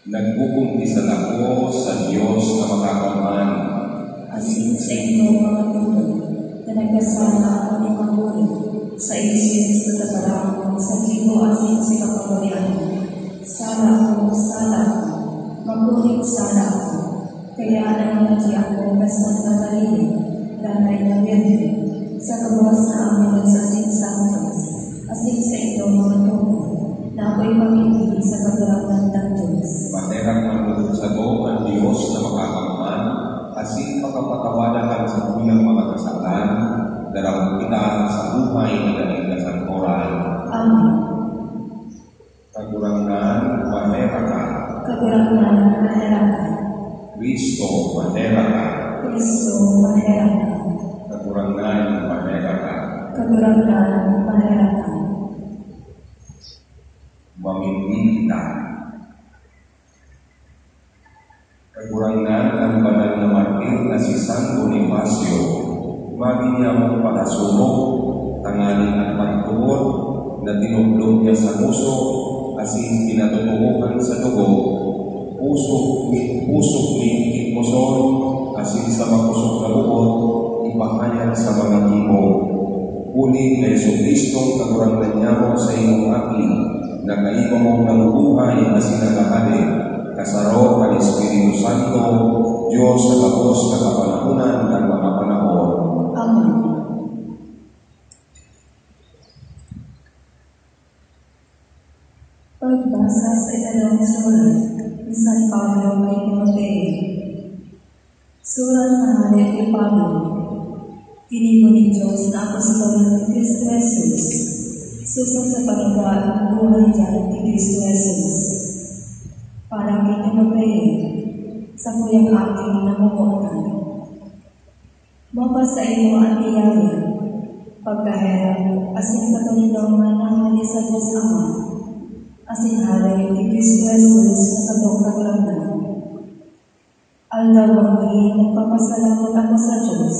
Nagbukumpisan ako sa Diyos na makakaman. Asin sa inyo mga tulad, na nagkasala ako ni Mamuri, sa isin sa tatarang, sa libo asin sa kapagalian. Sala ako, mabuling sala ako, kaya nangyari ako kasang natalino, danay na birne, sa kabukas na amin sa sinsantos, asin sa inyo mga tulad, na ako'y pag-ibig sa kagarapan ng Diyos. Materang manulog sa loob ang Diyos na makakaman, kasi pagkapatawanan sa kulang mga kasalan, darang kita sa buhay na naligtasan oral. Amen. Kagurangan, mahera ka. Kagurangan, mahera ka. Kristo, mahera ka. Kristo, mahera ka. Kagurangan, mahera ka. Kagurangan, mahera ka. Mamimili kita. Kagurangan ang banal na martir na si San Bonifacio, magi niya mong pagasunog, tangaling at pagtuod, na tinublog niya sa puso, asin pinatutubukan sa dugo, pusok ni ipuson, asin sa makusok na bukod, ipahayag sa mga timo. Uli kay Jesucristo, kagurangan niya mo sa iyong akli, na kaiba mong nalubuhay na sinagahali, kasaro ang Espiritu Santo, Diyos sa tapos na kapanahunan ng mga panahon. Amen. Pagbasa sa ikalawang sulat ni San Pablo kay Timoteo. Surat na hari kay Pablo, tinigo ni Diyos na apostol ni Cristo Jesus, susong sa panagaan ng buhay niya ni Cristo Jesus. Para kay Timoteo, sa kuyang aking namumuotan. Mapasa iyo ang tiyaya, pagkahirap, asin katulinong nanghali sa Diyos Ama, asin hari ni Cristo Jesus sa katong kaglandan. Aldawangi, nagpapasalamat ako sa Diyos,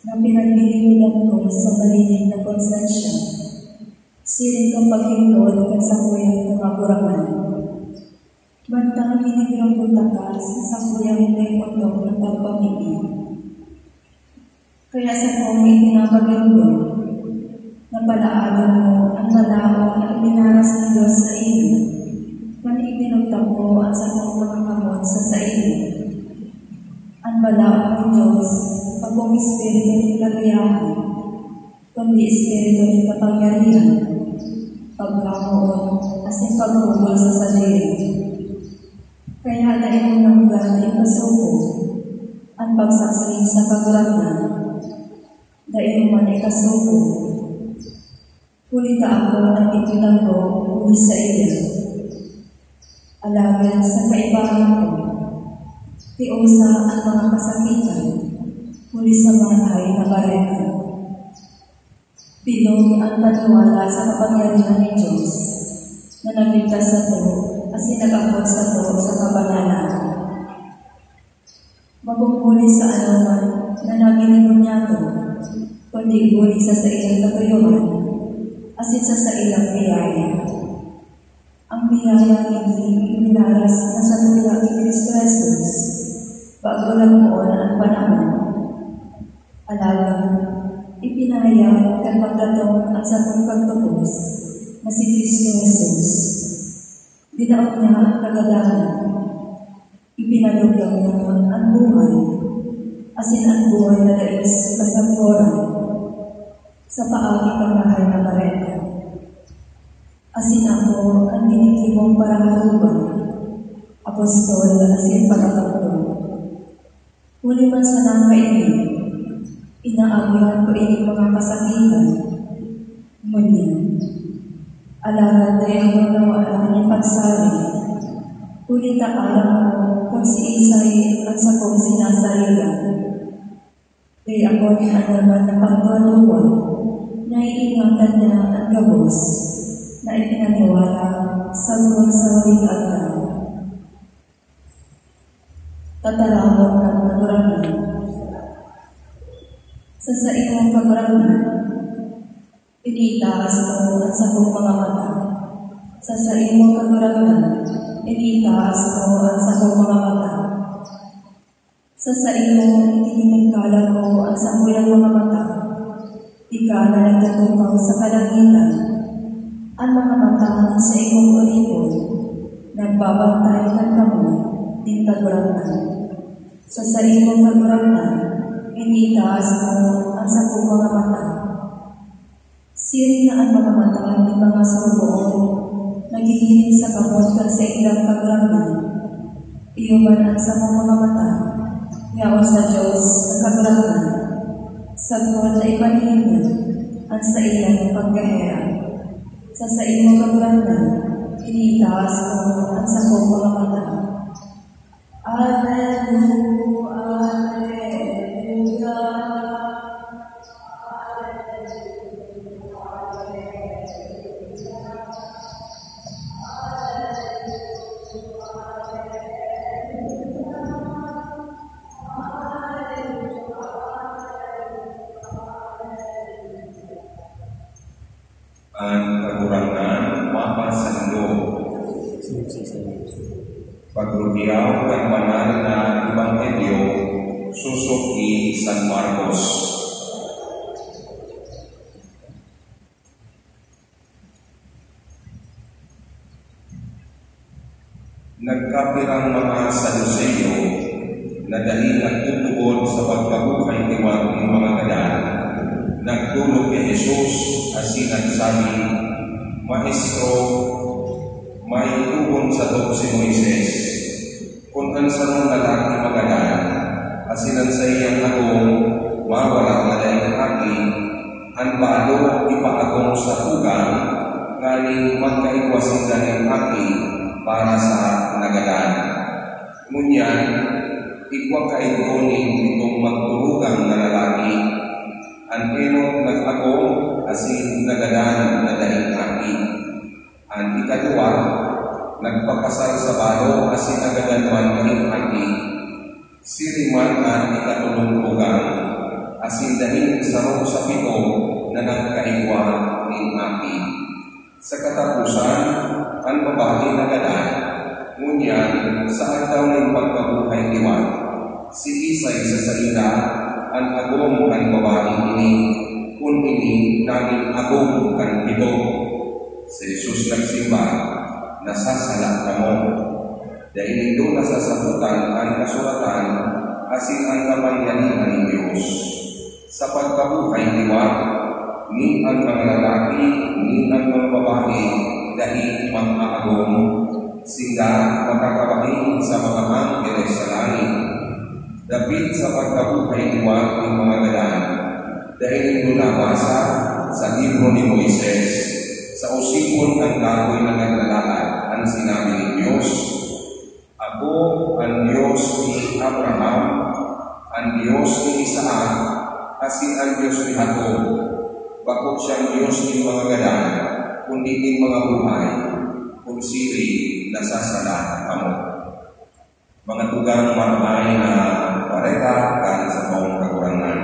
na pinagbibigyan ko sa malinig na konsensya, siring kang paghintod at sa kuyang kumakurangan. Bantang hiniglang puntakas sa kuyang may undong ng pagpamibig. Kaya sa kong itinapaglundo, napalaan mo ang malao na ibinaras ng Diyos sa iyo, kung ipinagtampo ang sa kong pagkakamot sa iyo. Ang malao ng Diyos, pagkong espiritu ng kaliyahan, kundi espiritu ng kapangyarihan, pagkamoon, asin pagkubol sa sarili. Kaya dahil mo nang gana ipasuko, ang pagsaksalik sa kagurangan, dahil mo man ikasuko, kulita ako ng itinanggo uli sa iyo. Alagad sa kaibahan ko, tiusa ang mga kasakitan, uli sa bahay na bareka. Bilog ang paniwala sa kapangyarihan ni Diyos, na nagligtas sa to, asin nag-abot sa to sa kabanalan. Mabumbuli sa alaman na nabilingon niya to, kundi guli sa ilang katuyuan, asin sa ilang biyaya. Ang biyaya hindi minalas na sa tula ni Cristo Jesus, bago lang noon ang panahon. Alagang, ipinahayag kan magdatong ang satong pagtubos na si Cristo Jesus. Dinaot niya ang kagadahan, ipinalugang niya ang buhay, asin ang buhay na dais kasampuran, sa paagi pangahal na bareta. Asin ako ang dinitibong paraharuban, apostol asin pagkakapto. Huli man sa nakainin, inaagihan ko ining mga kasakitan. Ngunit, alahan na yung nawaan ng pagsari, huli na alam ko kung si Isay ang sakong sinasarigan. Kaya ako ni Anaman na pagtunuan, na iingatan niya ang gabos, na ipinaniwala sa buwan sa huling araw. Tatalakot ng nagurangan. Sa imong kagurangan, iniitaas ko ang sakong mga mata. Sa imong kagurangan, iniitaas ko ang sakong mga mata. Sa imong itinimikala ko ang sakuyang mga mata. Ika na nagtatukaw sa kalangitan. Ang mga mata sa imong ulipon, nagbabantay ng kamo din kagurangan. Sa imong kagurangan, iniitaas mo ang sakong mga mata. Siri na ang mga mata ng mga saruboon, nagigiling sa kamutan sa ilang kagurangan. Iyuman ang sakong mga mata, ngayon sa Diyos ang kagurangan. Sa buwan na ipanihimod, ang sa ilang pagkahera. Sa imong kagurangan, iniitaas mo ang sakong mga mata. Alleluia, Alleluia. Ang kagurangan mapasando. Pagrudiyaw ng banal na Ebanghelyo susuki San Marcos. Nagkapirang mga Saduceo na dahil nagtutuon sa pagkabuhay ni mga gadan, nagtulog kay Jesus asin nagsabi, Maestro, may tugon sa to si Moises, kung kansanong lalaki magadan, asinan sa iyang agong, mawala nga dahil haki, ang balo ipaagong sa tugang, ngaling magkaikwasan dahil haki para sa nagadan. Ngunyan, igwa kaigunin itong magtulugang na lalaki, ang enot nag-agong asin nagadan na dahil haki. Ang ikadua, nagpakasal sa balo asin agadanwan ng haki. Siriman ang ikatulong-tugang asin dahil sarong sa pito na nagkaigwa ng haki. Sa katapusan, ang babae nagadan, ngunyan saan daw ng pagkabuhay iwan. Si Isay sa salita, ang agong ang babae ini, kung ini naging agong ang pito. Si Jesus nagsimba, nasasala ka mo. Dahil ito nasasabutan ang kasuratan, asin ang kapangyarihan ng Diyos. Sa pagkabuhay niwa, ni ang mga lalaki, ni ang mga babae, dahil mag-aagong, sila makakabahin sa mga angeles sa langit. Dapit sa pagkabuhay niwa ng mga gadan, dahil ito nabasa sa libro ni Moises. Sa usipon ang kahoy na naglalaan ang sinabi ni Diyos, Ako ang Diyos ni Abraham, ang Diyos ni Isaac, asin ang Diyos ni Jacob. Bakit siyang Diyos ni mga gadan, kundi ng mga buhay, kung siri nasasala kamo. Mga tugang maramay na pareka kan sa buong kagurangan.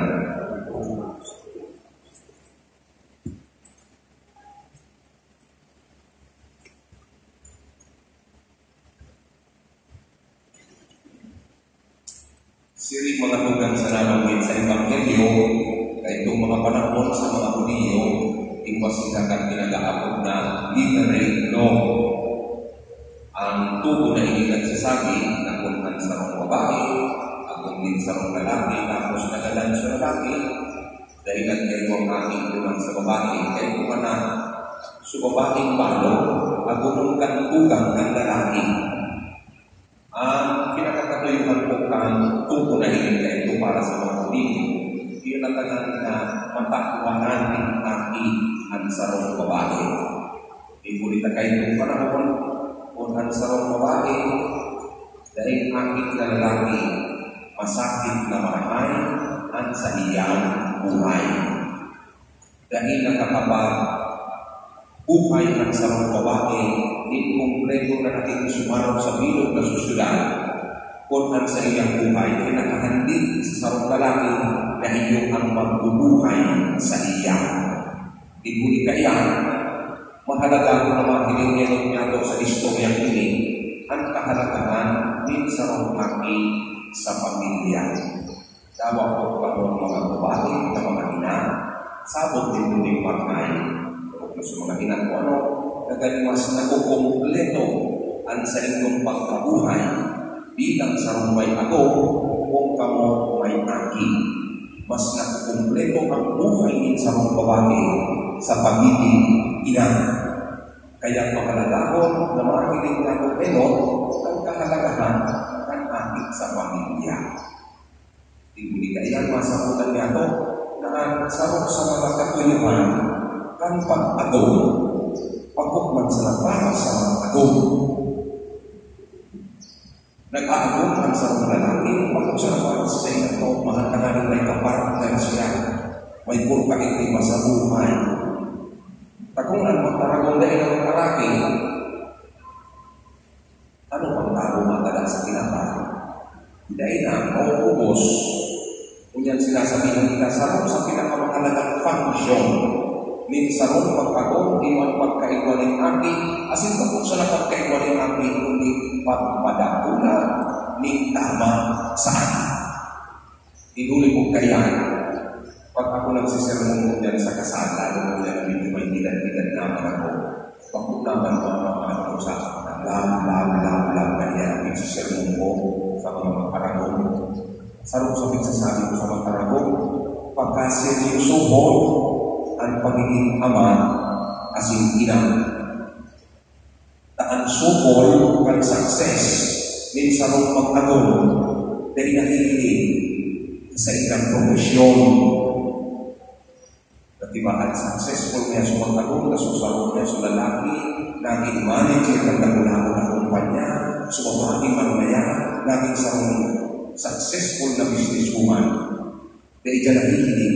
Isip mga tugang sa nabanggit sa Ebanghelyo, kaya itong mga panahon sa mga Hudiyo, iwas sila kang pinag-aabot na literate law. Ang tubo na hindi nagsasabi na kung ang sarong babae, akong din sarong lalaki, tapos nagalan sa lalaki, dahil nagkaroon ang aking tulang sa babae, kaya kung na sa babaeng balo, agulong kantugang ng lalaki. Ang pinakakatuyuhan po kang tubo na hindi na ito para sa mga Hudiyo, yun ang na matakuanan ng aking ang sarong babae. Ibulita kayo kung panahon, kung ang sarong babae, dahil aking na lalaki, masakit na marahay, ang sa iyang buhay. Dahil nakakabag, buhay ng sarong babae, din kumpleto na natin sumarong sa bilog na susyudad, kung ang sa iyang buhay ay nakahandi sa sarong lalaki na iyong ang magbubuhay sa iya. Ibuli kaya, mahalaga na makilinilog niya ito sa istoryang ini, ang kahalagahan din sa lalaki sa pamilya. Dawa po karon mga babae na mga ina, sabot din din magkay. Kung sa mga ina ko ano, nagaliwas na kukumpleto ang sa inyong pagkabuhay bilang sarong may ako kung kamo may aki. Mas nakukumpleto ang buhay ng sarong babae sa pagiging ina. Kaya mahalaga ko na makinig na ko ang kahalagahan ng aking sa pamilya. Hindi kaya masabutan niya ito na ang sarong sa mga katuyuhan kan pag-agong pagkukman sa para sa mga agong. Nag-aagong ang sarong lalaki pagkuk sa para sa ito mga kanaling may kapartner siya may purkait iba sa buhay. Takong ang magtaragong dahil ng lalaki, ano ang taro matala sa kinapay? Dahil na, maubos, kunyan sila sabihin kita, sarong sa pinakamahalagang function, min sarong pagkagong, iwan pagkaigwaling aki, asin kapag sa napagkaigwaling aki, kundi pagpadakula, ni tama sa aki. Inuli ko kaya, pag ako nagsisermon mo dyan sa kasal, lalo mo dyan, hindi may nilan-nilan naman ako. Pag naman ko ang mga ako sa lam, kaya nagsisermon ko sa mga makaragong. Sarong sa pagsasabi ko sa makaragong, pagkaseryoso mo ang pagiging ama asing ina. Taan supol ang success min sarong mag-agong dahil nakikinig sa isang profesyon. Katibaan successful niya sa magtagong na susarong niya sa lalaki, naging manager ng kagulangan na kumpanya, sumamati man niya, naging sarong successful na businesswoman. Dahil dyan nakikinig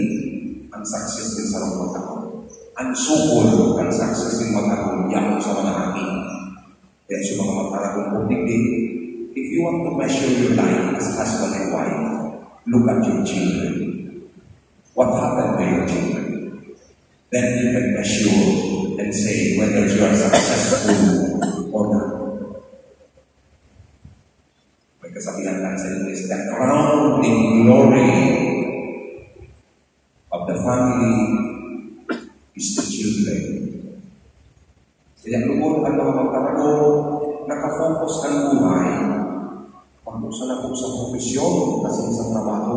ang success din sa magtagong. Ang supol ang success din magtagong yaman sa mga aking. Kaya sa mga magtagong public, if you want to measure your life as husband and wife, look at your children. What happened to your children? Then you can measure and say whether you are successful or not. May kasabihan lang sa English that crowning glory of the family is the children. Kaya lubon ang mga magtarago, nakafocus ang buhay. Pag-usan ako sa profesyon kasi sa trabaho.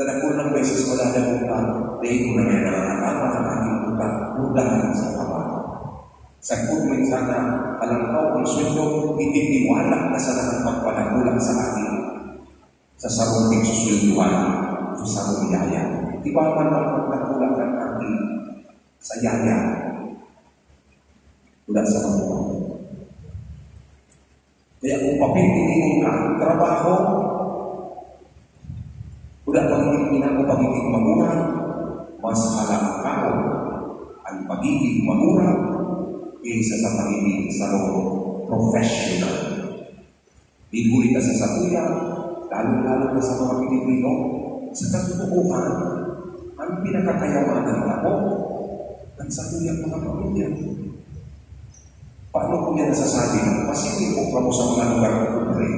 Dahil ng beses wala na utang, dahil ko na may nakakama ang aking utang sa trabaho. Sa kung sana, alam ko ang sweldo, itiniwala na sa nang magpanagulang sa akin sa sarunting suswelduhan, sa sarong yaya. Di ba man ang magpanagulang ng aking sa yaya? Wala sa mga. Kaya kung papipiliin ka, trabaho, wala pagiging ko pagiging magulang, mas halaga ka ang pagiging magulang kaysa sa pagiging sarong professional. Biguli ka sa sakuya, lalo-lalo na sa mga Pilipino, sa katutuuhan, ang pinakakayamanan ako, ang sakuya mga pamilya. Paano ko yan nasasabi? Pasili po ka mo sa mga lugar ng kubre.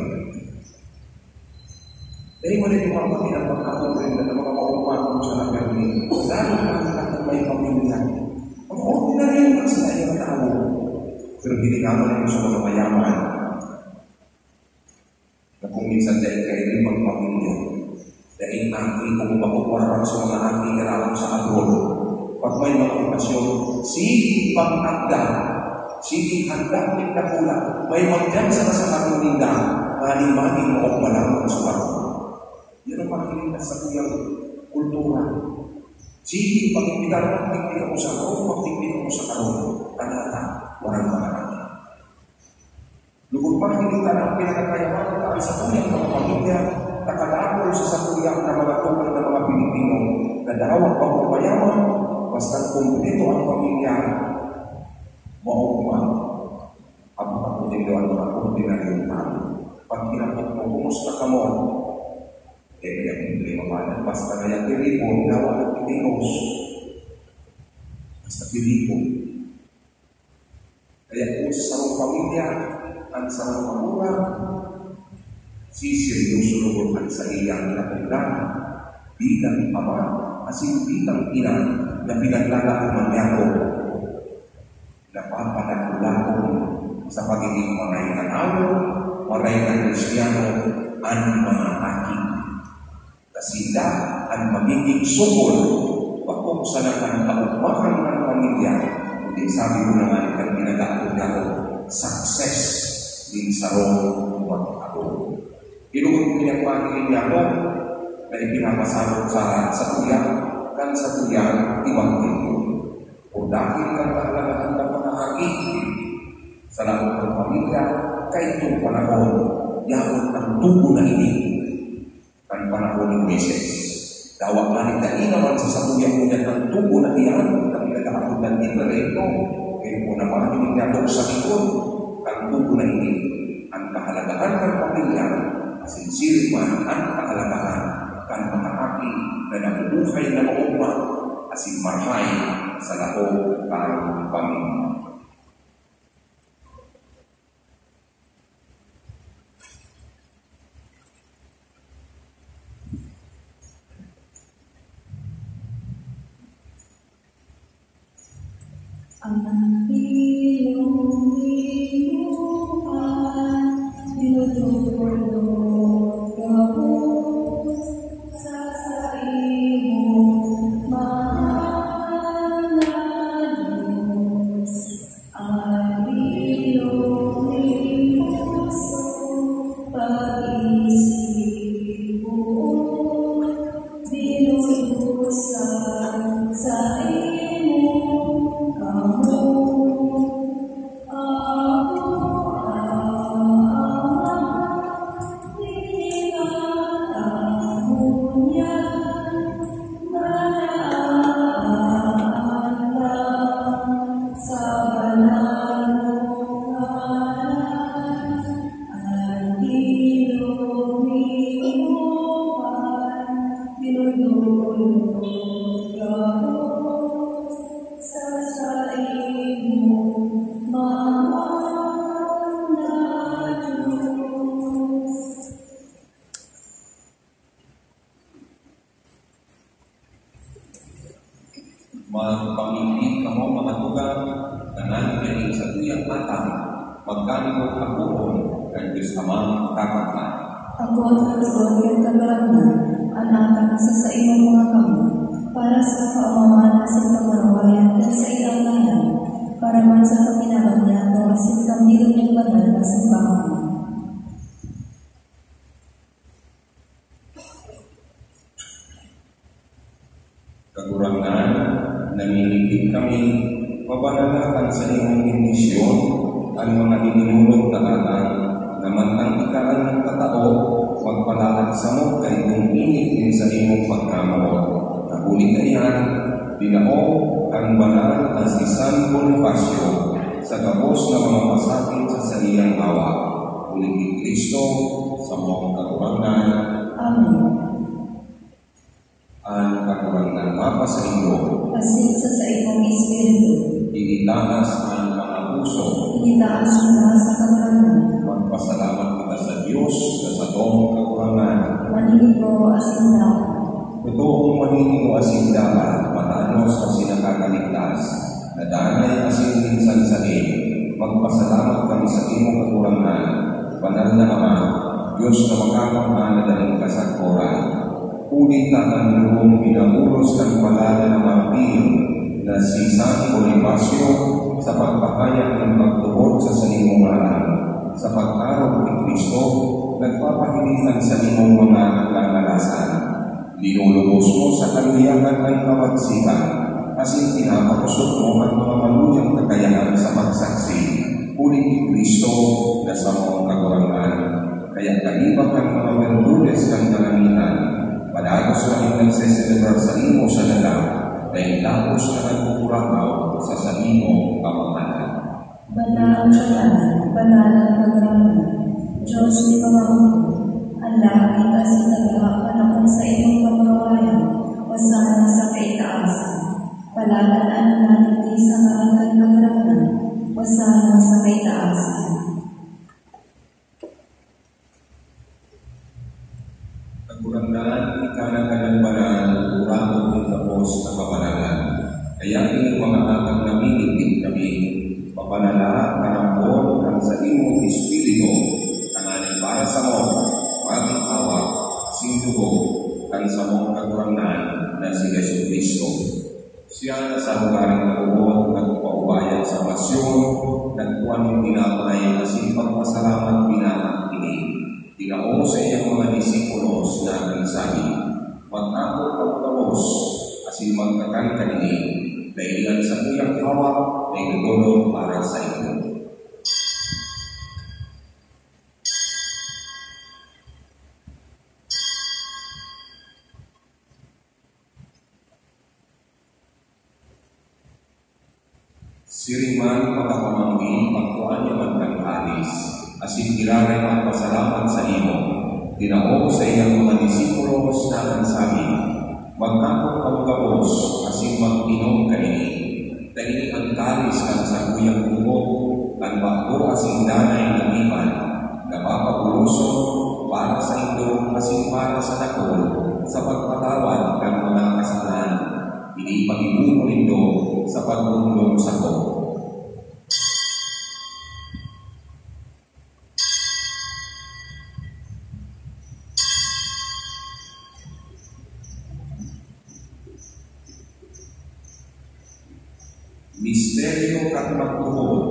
Dahil wala yung mga pinapagkakong rin na mga maumpatong sa nagarni, lalo na ang may pamilya. Ang ordinary yung sa kanyang tao. Pero ginagawa rin sa mga mayaman. Na kung minsan dahil kayo rin magpamilya, dahil natin kung makukuharap sa mga ating kailangan sa abroad, pag may mga okasyon, sige pang-handa, sige handa, pagkakula, may magdyan sa kasalang ninda, mani-mani mo ang malamang sa barko. Yan ang makikinig sa tuyang kultura. Sige, pag-ipitar, pag-ipitar mo sa karon, pag-ipitar mo sa karon, kanata, warang makarami. Lugod pa, hindi ka na pinakakayaman tayo sa tuyang mga pamilya, nakalapol sa tuyang na mga tukang ng mga Pilipino, na dawag pa kung mayaman, basta kung dito ang pamilya, maugma, ang din doon mga ordinaryong tao. Pag kinapot mo, kumusta ka mo? Kaya hindi mamalan, basta kaya pilipo, dawa ng Pilipinos. Basta pilipo. Kaya kung sa sarong pamilya, ang sarong magulang, sisiryoso sa iyang nakulang, bilang ama, asin bilang ina, na pinaglalaaman niya ko, napapanagulakon sa pagiging maray ng awo, maray ng Kristiyano, ang mga aking. Sila ang magiging sukol pakong sa ng kaugmahan ng pamilya. Hindi sabi ko naman ang pinag-aakot ako, success din sa rong mag-ako. Inuun ko niya pagiging niya ko na ipinapasarot sa tuyang kan sa tuyang Ebanghelyo. O dahil kang kahalagahan ng pangahagin sa lakot ng pamilya, kay itong panahon, yawon ang tubo na ini. Kan panahon ng Meses. Dawag na rin naman sa sabuyang mo yan ng tubo na iyan, na pinag-aakot ng Ibrahimo. Kaya po naman, hinigabok sa likod, ang tubo na ini, ang kahalagahan ng pamilya, asinsiri man ang kahalagahan, kan mga aki na nabubuhay na maugma, asin marhay sa laho ng pamilya. Ang iyong-inuan, dinudulog gabos sa iyong mahal na Diyos. Ang iyong puso, pag-isip mo, dinulusan sa iyong Magpamili ka mo mga tugang na nangyayari sa tuyang atang, magkanimo kabuon ng Diyos Amang kakatlan. Ako at katulog yung kagarangan, anatang sa iyong mga kamay, para sa kaamaman sa kamarawayan at sa ilang layan, para man sa kapinabagyan o asin kamilong yung banal na simbahan. Kagurangan, namimigit kami, mabanalakan sa iyong indisyon, ang mga inunulog na alang, naman ang ikaan ng katao, magpalalag sa mo kay kung init din sa iyong pagkamawag. Nagulit na yan, binao ang banal na si San Bonifacio sa gabos na mga masakit sa iyang awa. Ulit ni Kristo sa mga kagurangan. Amen. Ang kagurangan mapa sa inyo, Asin sa iyong Espiritu, initanas ang mga puso, initaas mo na sa kagurangan. magpasalamat kita sa Diyos na sa tong kagurangan. maniligo asindahan. Totoong maniligo asindahan, matanos kasi nakakaligtas, na danay asin minsan sa magpasalamat kami sa imong katurangan, banal na Ama, Diyos na makapangalalang kasagporan. Ulit na ang lubong pinamulos ng palala ng martir na si San Bonifacio sa pagpapayag ng pagtuhod sa salimungaran. Sa pag-araw ni Kristo, nagpapahilitan sa imong mga naglalalasan. Linulubos mo sa kaliyakan ng kabatsikan, kasi pinapakusot mo ang mga maluyang kakayahan sa pagsaksi. Ulit ni Kristo na sa mga kagurangan. Kaya kalibak ang mga verdules ng kalangitan, palagos kami nagseselebrar sa imo sa dala, dahil tapos na nagpupurakaw sa imo kapamanan. Banal ang kagrangan, Diyos ni Panginoon, ang langit at sinagawa panahon sa iyong pagkawalan, wasana sa kaitaasan. Palalaan natin sa marangal kagrangan, wasana sa kaitaasan. Kagurangdaan, ikanang banal, uratong ng tapos na kapanalan. Kaya inyong mga anak na minitig kami, papanala, karampon, ang sa imong Espiritu, kananin para sa mo, maging awa, sindugo, ang sa mong kagurangdaan na si Yesu Cristo. Siya na sa lugaring nabubuot, nagpaubayan sa pasyon, nagkuhan ng pinapay, kasi pagpasalamat pinapakini. Tinao sa iyang mga disipulos na nagsabi, mag-ako pagtapos, kasi magkakan kanini, dahil sa iyang hawak ay nagulong para sa iyo. Siriman pagkakamanggi, magkuhan niya magkakalis, asin kilaray ang pasalamat sa imo. Tinao sa iyang mga disipulos na nagsabi, magkakot pagkapos, asin mag-inom kanini. Dahil ang kalis ang sa kuyang bubog, ang bakbo asin danay ng iman, napapaguloso para sa ito, asin para sa takol, sa pagpatawad ng mga kasalanan. Hindi pag-ibuno ito sa pagtulong sa ko. Misteryo at pagtuhod.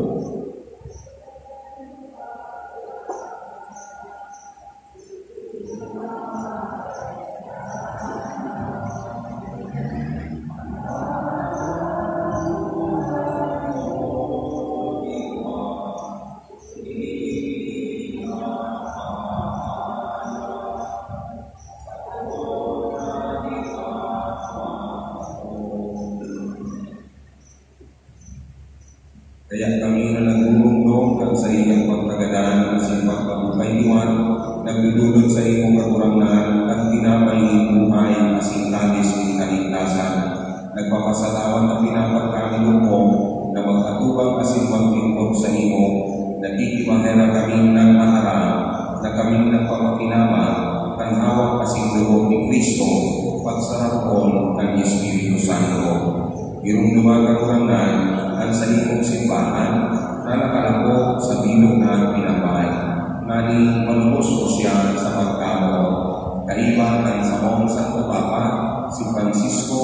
Kaya kami na nagulong kang sa iyong pagkagadan at sa pagkabuhay iwan, nagdudulot sa iyong kakurangan at tinapay buhay asin labis ng kaligtasan. Nagpapasalamat na pinapagkamilong mo na magkatubang asin maglingkod sa imo, nagkikimahera kami ng maharap, na kami nagpapakinama, ang hawak asin loob ni Kristo, pagsarapon ng Espiritu Santo. Irumduman kakurangan ang sa iyong simbahan na nakalako sa bilog na pinapay. Nani malubos ko siya sa pagkamo. Kaiba ang sa mong Santo Papa, si Francisco,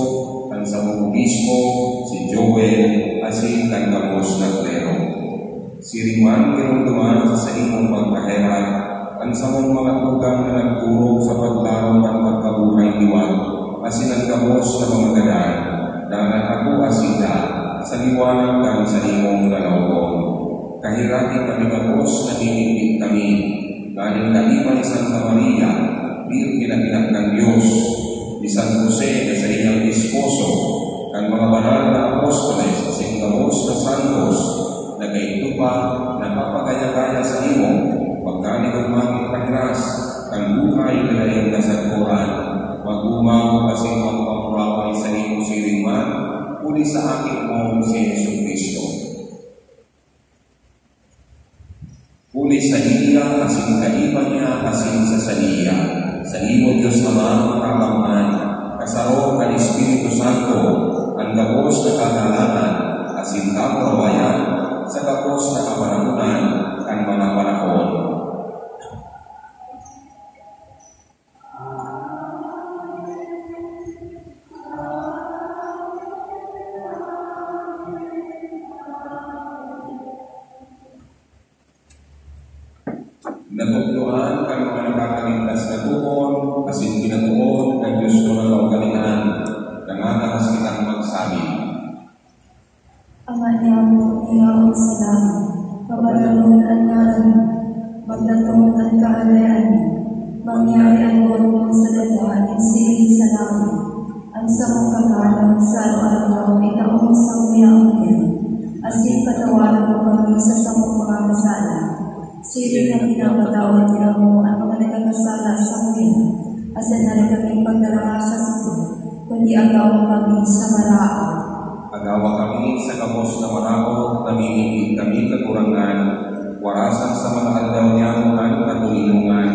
ang sa mong Obispo, si Joel, asin ang gamos na klero. Si Riman irumduman sa iyong pagkaherat, ang sa mong mga tugang na nagturog sa paglaron ng pagkabuhay iwan, asin ang gamos na mga gadan, na ako asida sa liwanag kang sa imong kalawon. Kahirati kami kapos na hinigit kami, galing kalipay Santa Maria, di pinakinak ng Diyos, ni San Jose na sa iyang esposo, ang mga banal na apostoles, singamos na santos, na kaito pa, napapagaya-gaya sa imo, pagkani ng mga kahiras, ang buhay na iyong kasagpuran, mag-umaw kasi magpamuraway sa imo siriman, uli sa aking mong si Yesu Cristo. Uli sa iya, asin kaiba niya, asin sa saliya, sa imo Diyos Ama kakamhan, kasaro ang Espiritu Santo, ang gabos na kagalangan, asin kapawayan, sa gabos na kapanahunan, ang mga panahon. Natutluan ang mga nakakaligtas na tuhon, asin pinatuon ng Diyos ko ng kaugalingan, nangangalas kitang magsabi. Ama niyamu, iyaw sa langit, pabalawon ang ngalan, maglatong ang kahalayaan, mangyari ang mo sa dataan, insilig sa langit, ang samong kakalang sa araw-araw, itaong sa umiyaw niya, asin patawanan mo kami sa samong mga kasala. Siling na pinapatawad niya mo ang mga nagkakasala sa amin, asan na rin kami pagdalanga sa suko, kundi agaw kami sa marao. Agawa kami sa kabos na marao, namimigit kami kakurangan, warasan sa mga aldaw niyamuhan at tulilungan,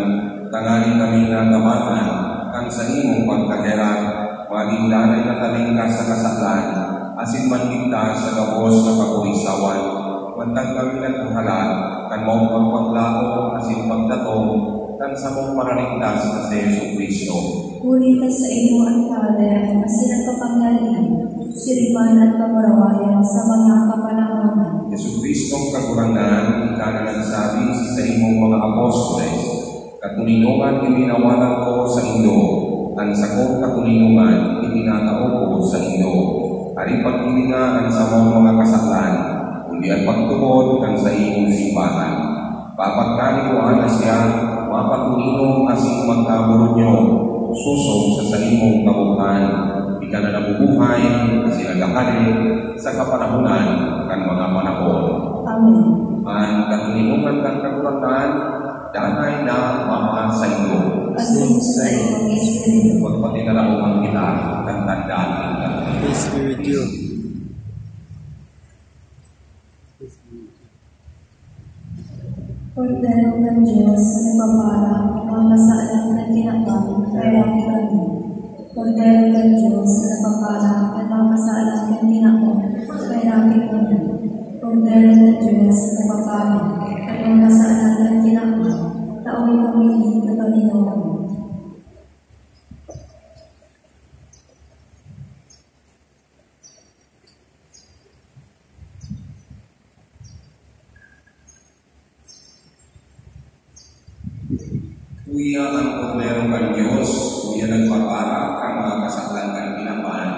tanganin kami na tamatan, kang sa imong pagkaheran, maging danay na talingka sa kasalan, asin manhigda sa kabos na kapurisawan, mantang kami nagkahalan, kan mong pagpaglao, asin pagdatong, kan sa mong paraligtas na si Jesucristo. Huli ka sa imo ang kahalayaan, asin ang kapangyarihan, siripan at kamarawayan sa mga kapanahonan. Jesucristong kakurangan, ika na nagsabi sa imong mga apostoles, katulinungan ibinawalan ko sa Indo, ang sakot katulinungan itinatao ko sa Indo. Ari pagkilingaan sa mga kasaklan, kundi ang pagtubod ng sa imong simbahan. Papagkalikuan na siya, mapatulinong asin magkaburo nyo, susong sa imong kabuhan, di ka na nabubuhay, kasi nagkakali sa kapanahunan kan mga panahon. Amen. Ang katulinungan ng kakurangan, danay na mama sa iyo. Asin sa imong Espiritu. Pagpatinalaman kita, ang tandaan kita. Espiritu. Kordero ng Diyos na nagpapala, mga saalang na tinakang, kaya kami. Kordero ng Diyos na nagpapala, mga saalang na tinakang, kaya kami. Kordero ng Diyos na nagpapala, mga saalang na tinakang, tao'y pamili na Panginoon. Kuya ang kordero ng Diyos, kuya nagpapala ang mga kasaklan ng pinapan.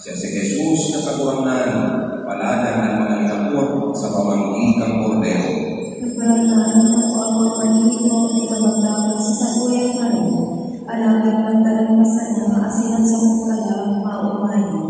Siya si Jesus na kakurangan, paladan ang mga inapot sa pamanggi kang kordero. Nagparalaan ako ang paningin mo na ipamaglaban sa sakuyang karin, alagad magdalang masana, asinan sa mukala, maumayin.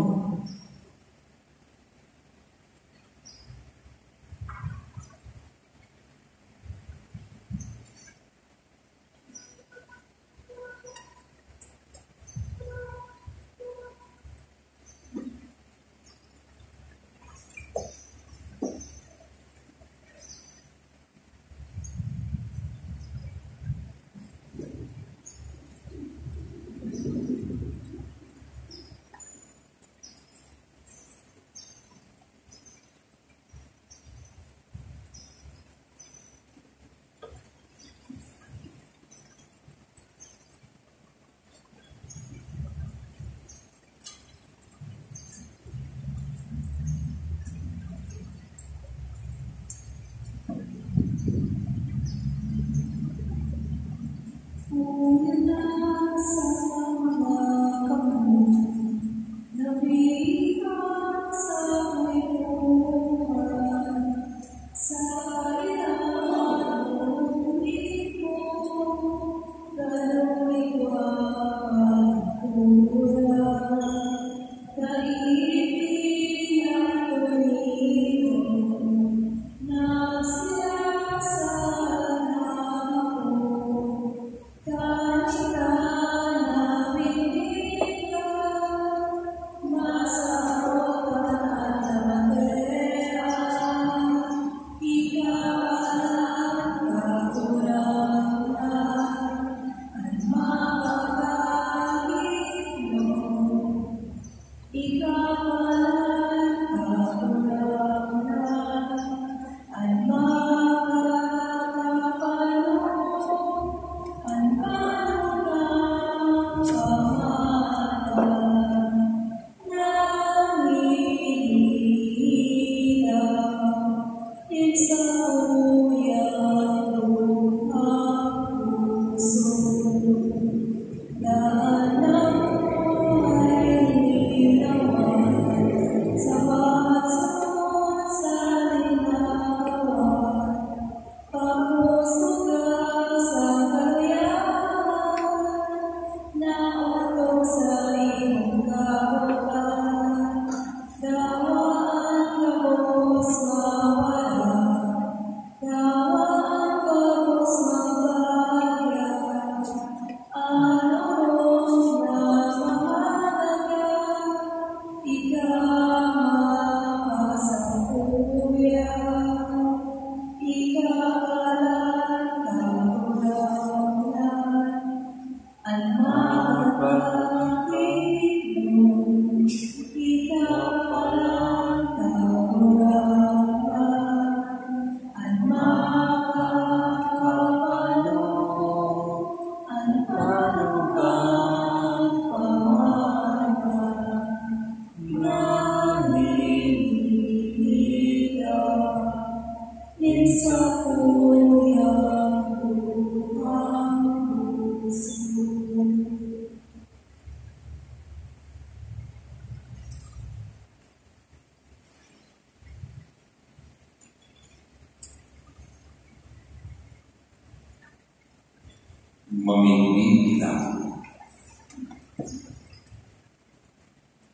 Mamimili kita.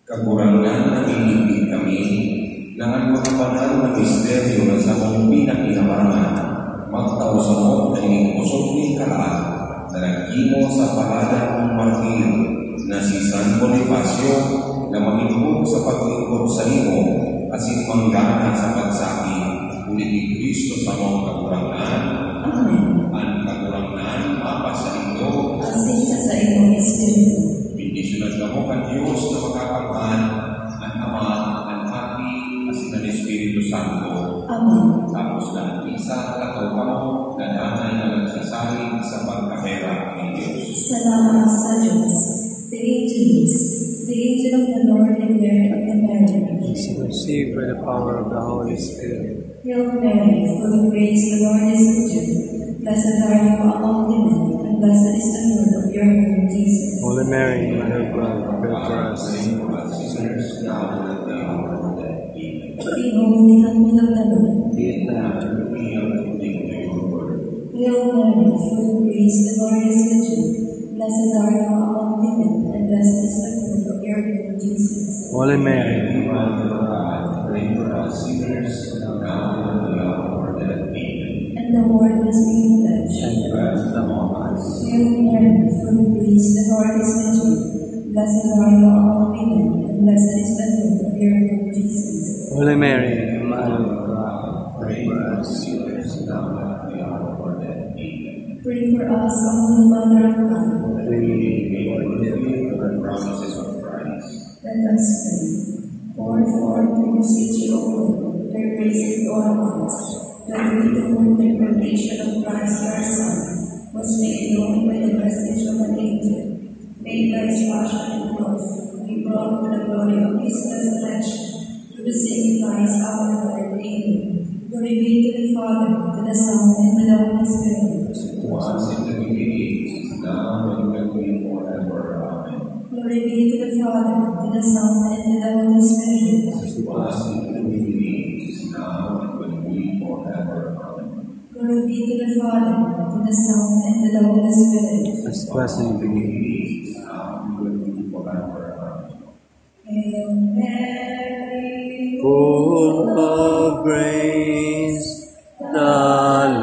Kakurangan na inibig kami ng ang mga banal na misteryo na sa mong pinakinabangan, magtao sa mo na inikosog ni kalaan na nag-imo sa pahalan ng martir na si San Bonifacio na mamingkod sa paglingkod sa imo at manggana sa pagsaki ulit ni Kristo sa mong kakurangan. Amen. Ang kakurangan mapa sa inyo Asin sa imong Espiritu. bendisyonan kamo kan Diyos na makakapan ang Ama, ang Api, at ang Espiritu Santo. Amen. Tapos na isa kataw kamo na danay na nagsasaling sa pagkahera ng Diyos. Salamat sa Diyos. The angels, the angel of the Lord declared of the marriage. Received by the power of the Holy Spirit. Hail Mary, full of grace, the Lord is with you. Blessed are you among women, and blessed is the fruit of your womb, Jesus. Holy Mary, Mother of God, pray for us. Sinners now and at the hour of death. Amen. Behold the handmaid of the Lord. Be it now. We are according to your word. Hail Mary, full of grace, the Lord is with you. Blessed are you among women, and blessed is the fruit of your womb, Jesus. Holy Mary, Mother of God, pray for us sinners now and at the hour of our death. Amen. And the Word was made flesh. and rest among us. Hail Mary, full of grace, the Lord is with you. Blessed are you among women, and blessed is the fruit of your womb, Jesus. Holy Mary, Mother of God, pray for us. Sinners now and at the hour of our death. Amen. Pray for us, O Holy Mother of God. The promises of Christ. Let us pray. Pour forth the beseech you, O Lord, their praises o'er us, that we to whom the incarnation of Christ our Son was made known by the message of an angel, made by his passion and cross, we brought to the glory of his resurrection, to the same Christ our Lord. Amen. Glory be to the Father, to the Son, and to the Holy Spirit. Was in the beginning, now and will be forever. Amen. Glory be to the Father, to the Son, and to the Holy Spirit. Was in the beginning, now and will be forever. Amen. Glory be to the Father, to the Son, and to the Holy Spirit. As it was in the beginning. Now and will be forever. Amen. Hail Mary, Full of grace, the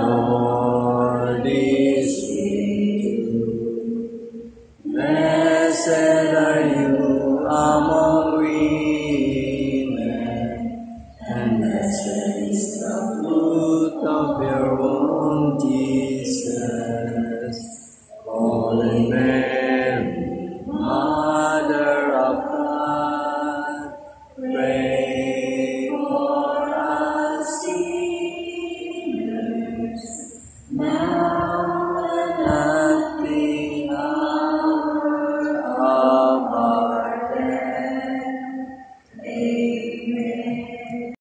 Lord is with you. Blessed are you among women, and blessed is the fruit of your womb, Jesus.